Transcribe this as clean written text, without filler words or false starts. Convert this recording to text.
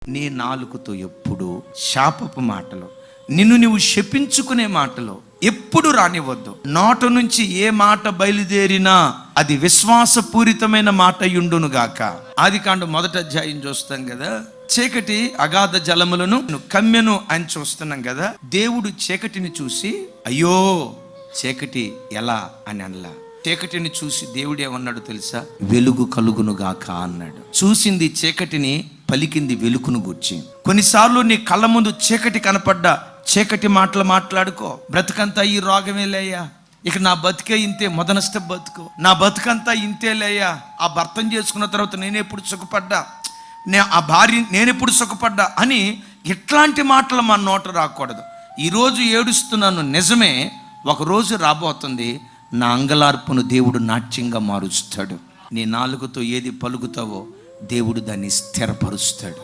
నీ నాలుకతో ఎప్పుడు శాపపు మాటలు, నిన్ను నువ్వు శపించుకునే మాటలు ఎప్పుడు రానివ్వద్దు. నోట నుంచి ఏ మాట బయలుదేరినా అది విశ్వాసపూరితమైన మాట యుండును గాక. ఆదికాండం 1వ అధ్యాయం చూస్తాం కదా, చీకటి అగాధ జలములను కమ్మెను అని చూస్తున్నాం కదా. దేవుడు చీకటిని చూసి అయ్యో చీకటి ఎలా అని అనలా. చీకటిని చూసి దేవుడు ఏమన్నాడు తెలుసా? వెలుగు కలుగును గాక అన్నాడు. చూసింది చీకటిని, పలికింది వెలుగును గూర్చి. కొన్నిసార్లు నీ కళ్ళ ముందు చీకటి కనపడ్డా చీకటి మాటలు మాట్లాడుకో. బ్రతుకంతా ఈ రోగమే లేయ్యా, ఇక నా బతికే ఇంతే, మొదనష్ట బతుకు, నా బతుకంతా ఇంతే లేయ్యా, ఆ భర్తను చేసుకున్న తర్వాత నేనెప్పుడు సుఖపడ్డా, ఆ భార్య నేనెప్పుడు సుఖపడ్డా అని ఇట్లాంటి మాటలు మన నోట రాకూడదు. ఈరోజు ఏడుస్తున్నాను నిజమే, ఒకరోజు రాబోతుంది నా అంగలార్పును దేవుడు నాట్యంగా మారుస్తాడు. నీ నాలుకతో ఏది పలుకుతావో దేవుడు దాన్ని స్థిరపరుస్తాడు.